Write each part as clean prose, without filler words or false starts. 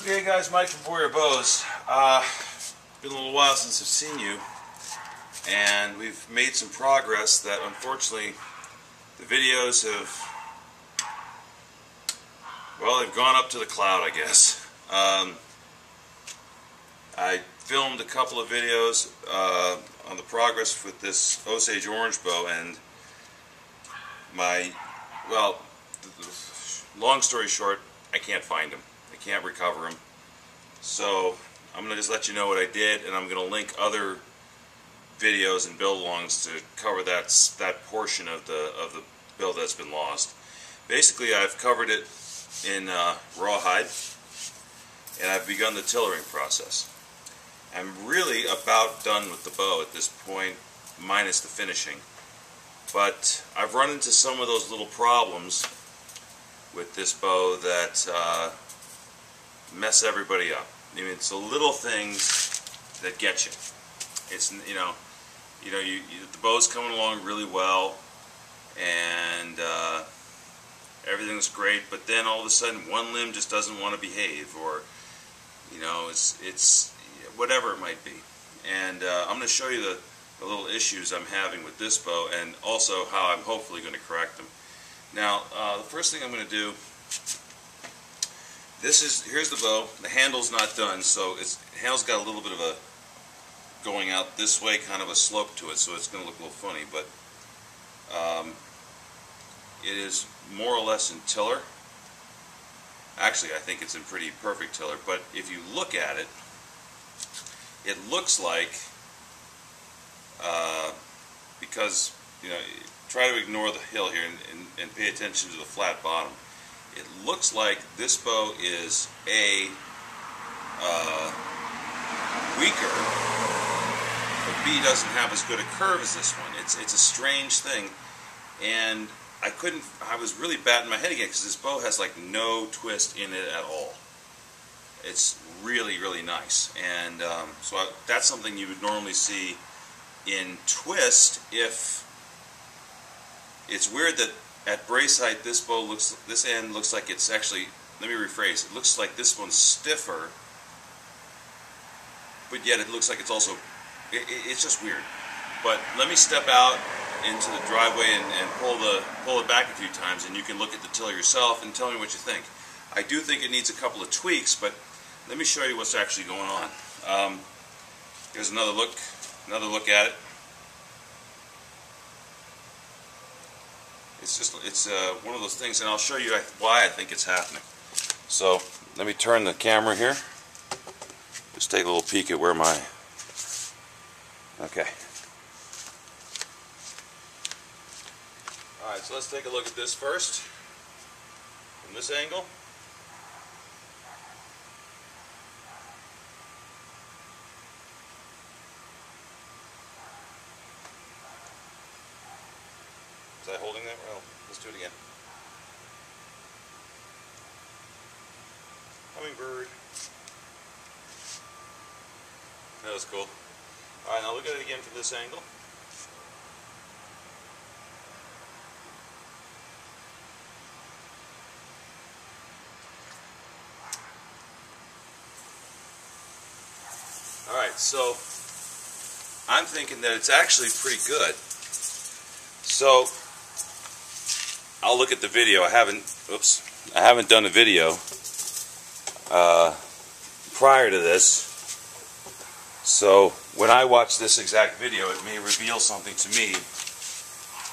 Hey guys, Mike from Warrior Bows. Been a little while since I've seen you, and we've made some progress that unfortunately the videos have, well, they've gone up to the cloud, I guess. I filmed a couple of videos on the progress with this Osage orange bow, and long story short, I can't find them. I can't recover them. So I'm going to just let you know what I did, and I'm going to link other videos and build-alongs to cover that portion of the build that's been lost. Basically, I've covered it in Rawhide, and I've begun the tillering process. I'm really about done with the bow at this point, minus the finishing. But I've run into some of those little problems with this bow that mess everybody up. I mean, it's the little things that get you. It's the bow's coming along really well, and everything's great. But then all of a sudden, one limb just doesn't want to behave, or it's whatever it might be. And I'm going to show you the little issues I'm having with this bow, and also how I'm hopefully going to correct them. Now, the first thing I'm going to do, here's the bow. The handle's not done, so the handle's got a little bit of a going out this way, kind of a slope to it, so it's going to look a little funny, but it is more or less in tiller. Actually, I think it's in pretty perfect tiller, but if you look at it, it looks like, because, try to ignore the hill here and pay attention to the flat bottom. It looks like this bow is weaker, but B doesn't have as good a curve as this one. It's a strange thing, and I was really batting my head again because this bow has like no twist in it at all. It's really, really nice, and that's something you would normally see in twist. If it's weird that at brace height this end looks like it's actually, let me rephrase, it looks like this one's stiffer, but yet it looks like it's also, it's just weird. But let me step out into the driveway and pull it back a few times, and you can look at the tiller yourself and tell me what you think. I do think it needs a couple of tweaks, but let me show you what's actually going on. Here's another look at it. It's one of those things, and I'll show you why I think it's happening. So let me turn the camera here. Just take a little peek at where my, okay. Alright, so let's take a look at this first, from this angle. Was I holding that? Well, let's do it again. Hummingbird. That was cool. Alright, now look at it again from this angle. Alright, so I'm thinking that it's actually pretty good. So I'll look at the video. I haven't done a video prior to this. So when I watch this exact video, it may reveal something to me.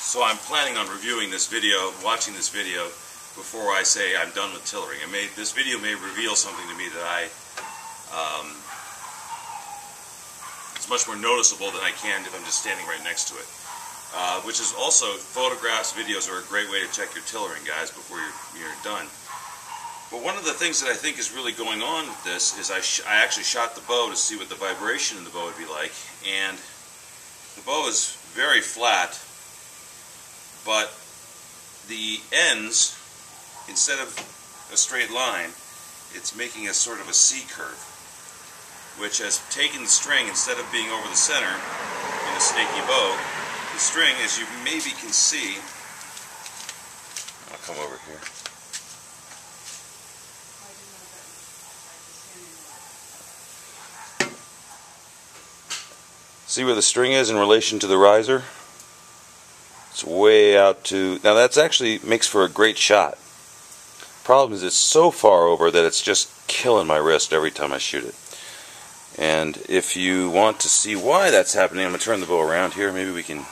So I'm planning on reviewing this video, watching this video, before I say I'm done with tillering. This video may reveal something to me that it's much more noticeable than I can if I'm just standing right next to it. Which is also, photographs, videos are a great way to check your tillering, guys, before you're done. But one of the things that I think is really going on with this is I actually shot the bow to see what the vibration in the bow would be like, and the bow is very flat, but the ends, instead of a straight line, it's making a sort of a C curve, which has taken the string, instead of being over the center in a snaky bow, the string, as you maybe can see, I'll come over here. See where the string is in relation to the riser? It's way out to... Now that's actually makes for a great shot. Problem is it's so far over that it's just killing my wrist every time I shoot it. And if you want to see why that's happening, I'm going to turn the bow around here. Maybe we can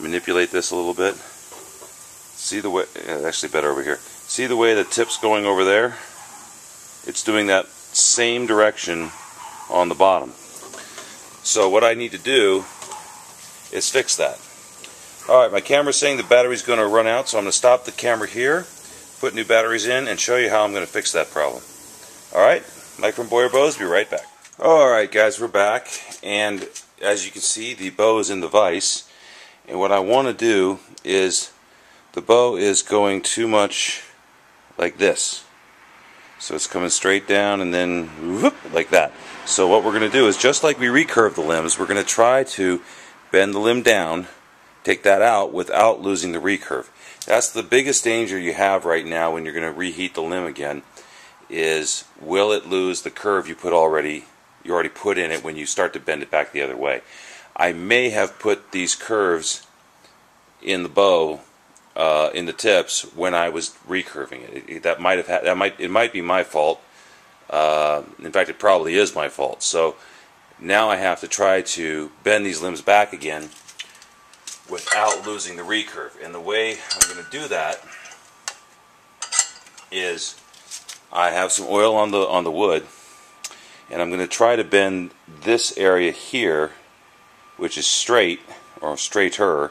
manipulate this a little bit. See the way... actually better over here. See the way the tip's going over there? It's doing that same direction on the bottom. So what I need to do is fix that. Alright, my camera's saying the battery's going to run out, so I'm going to stop the camera here, put new batteries in, and show you how I'm going to fix that problem. Alright, Mike from Boyer Bows, be right back. Alright guys, we're back, and as you can see, the bow is in the vise, and what I want to do is, the bow is going too much like this. So it's coming straight down and then whoop, like that. So what we're going to do is, just like we recurve the limbs, we're going to try to bend the limb down, take that out without losing the recurve. That's the biggest danger you have right now when you're going to reheat the limb again, is will it lose the curve you already put in it when you start to bend it back the other way. I may have put these curves in the bow in the tips when I was recurving it. It might be my fault. In fact, it probably is my fault. So now I have to try to bend these limbs back again without losing the recurve. And the way I'm going to do that is I have some oil on the wood, and I'm going to try to bend this area here, which is straight or straighter,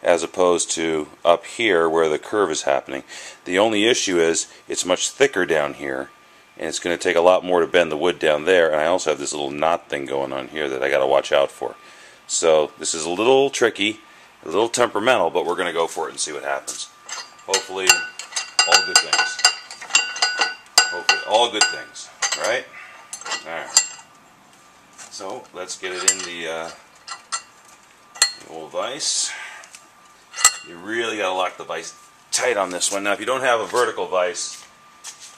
as opposed to up here where the curve is happening. The only issue is it's much thicker down here, and it's going to take a lot more to bend the wood down there. And I also have this little knot thing going on here that I got to watch out for. So this is a little tricky, a little temperamental, but we're going to go for it and see what happens. Hopefully, all good things. Hopefully, all good things. Right? Alright. So let's get it in the old vise. You really got to lock the vise tight on this one. Now, if you don't have a vertical vise,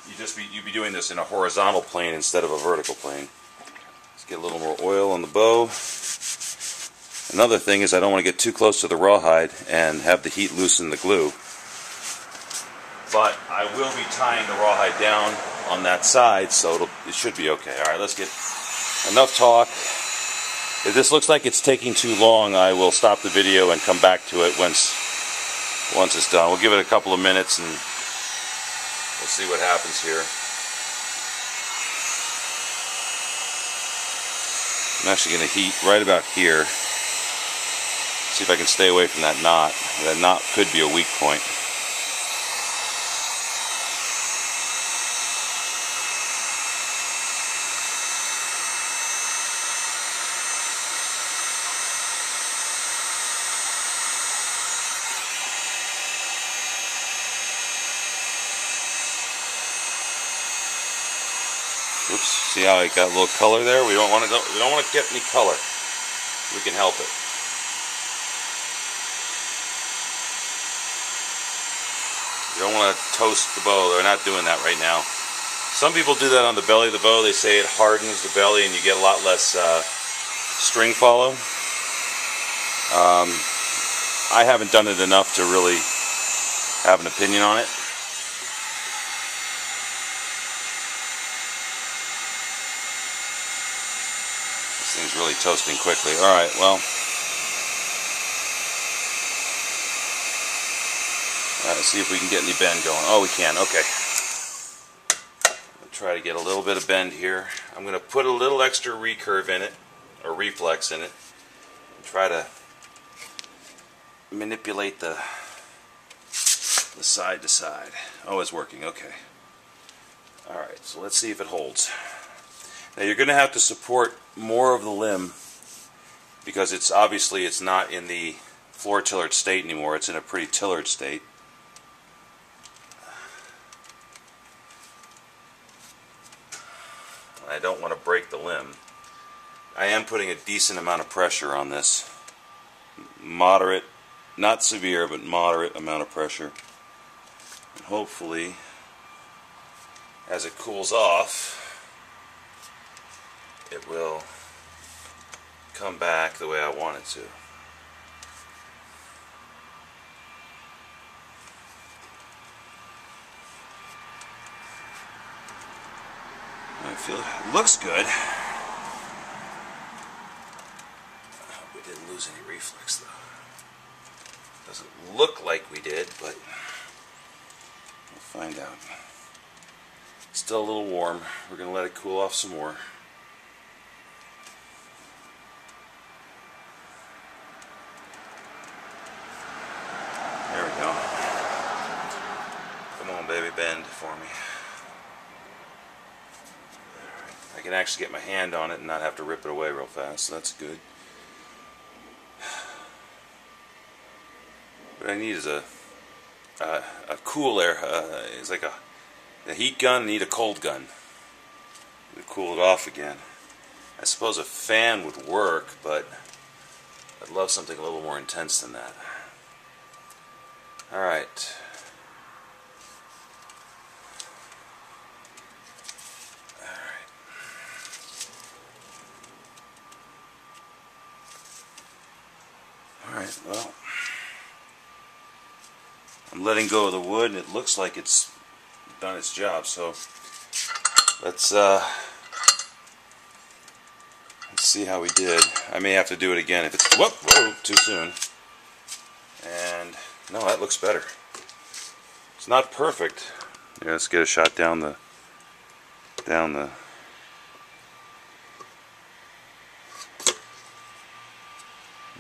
you'd be doing this in a horizontal plane instead of a vertical plane. Let's get a little more oil on the bow. Another thing is I don't want to get too close to the rawhide and have the heat loosen the glue. But I will be tying the rawhide down on that side, so it should be okay. Alright, let's get enough talk. If this looks like it's taking too long, I will stop the video and come back to it once it's done. We'll give it a couple of minutes and we'll see what happens here. I'm actually going to heat right about here. See if I can stay away from that knot. That knot could be a weak point. Oops, see how I got a little color there? We don't want to get any color. We can help it. You don't want to toast the bow. They're not doing that right now. Some people do that on the belly of the bow. They say it hardens the belly and you get a lot less string follow. I haven't done it enough to really have an opinion on it. This thing's really toasting quickly. Alright, well. Let's see if we can get any bend going. Oh, we can. Okay. I'll try to get a little bit of bend here. I'm going to put a little extra recurve in it, or reflex in it, and try to manipulate the side to side. Oh, it's working. Okay. Alright, so let's see if it holds. Now you're going to have to support more of the limb because it's not in the floor tillered state anymore. It's in a pretty tillered state. I don't want to break the limb. I am putting a decent amount of pressure on this. Moderate, not severe, but moderate amount of pressure. And hopefully, as it cools off, it will come back the way I want it to. I feel it looks good. I hope we didn't lose any reflex though. Doesn't look like we did, but we'll find out. Still a little warm. We're going to let it cool off some more. There we go. Come on, baby, bend for me. I can actually get my hand on it and not have to rip it away real fast, so that's good. What I need is a cool air. It's like a heat gun. I need a cold gun to cool it off again. I suppose a fan would work, but I'd love something a little more intense than that. All right. Alright, well, I'm letting go of the wood and it looks like it's done its job, so let's see how we did. I may have to do it again if it's, whoa, too soon. And no, that looks better. It's not perfect. Yeah, let's get a shot down the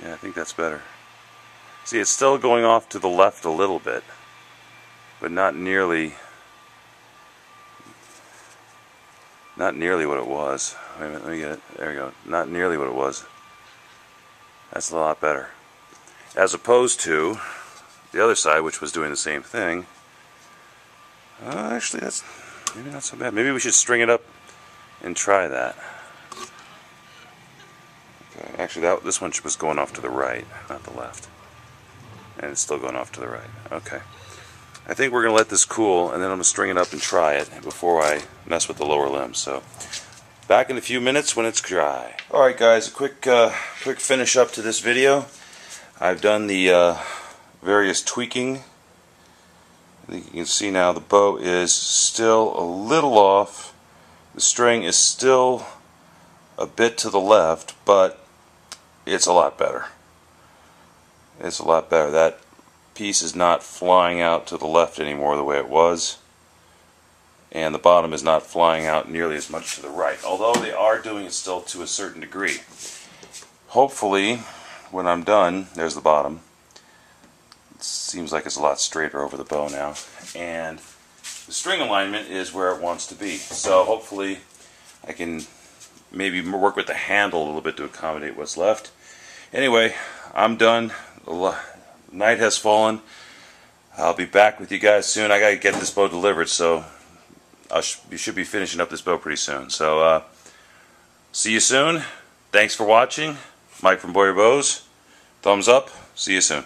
yeah, I think that's better. See, it's still going off to the left a little bit, but not nearly what it was. Wait a minute, let me get it. There we go. Not nearly what it was. That's a lot better. As opposed to the other side, which was doing the same thing. Actually, that's maybe not so bad. Maybe we should string it up and try that. Okay, actually, this one was going off to the right, not the left. And it's still going off to the right. Okay. I think we're going to let this cool, and then I'm going to string it up and try it before I mess with the lower limbs. So, back in a few minutes when it's dry. Alright guys, a quick finish up to this video. I've done the various tweaking. I think you can see now the bow is still a little off. The string is still a bit to the left, but it's a lot better. It's a lot better. That piece is not flying out to the left anymore the way it was, and the bottom is not flying out nearly as much to the right, although they are doing it still to a certain degree. Hopefully when I'm done, there's the bottom. It seems like it's a lot straighter over the bow now, and the string alignment is where it wants to be. So hopefully I can maybe work with the handle a little bit to accommodate what's left. Anyway, I'm done. The night has fallen. I'll be back with you guys soon. I gotta get this bow delivered, so you should be finishing up this bow pretty soon. So see you soon. Thanks for watching. Mike from Boyer Bows. Thumbs up. See you soon.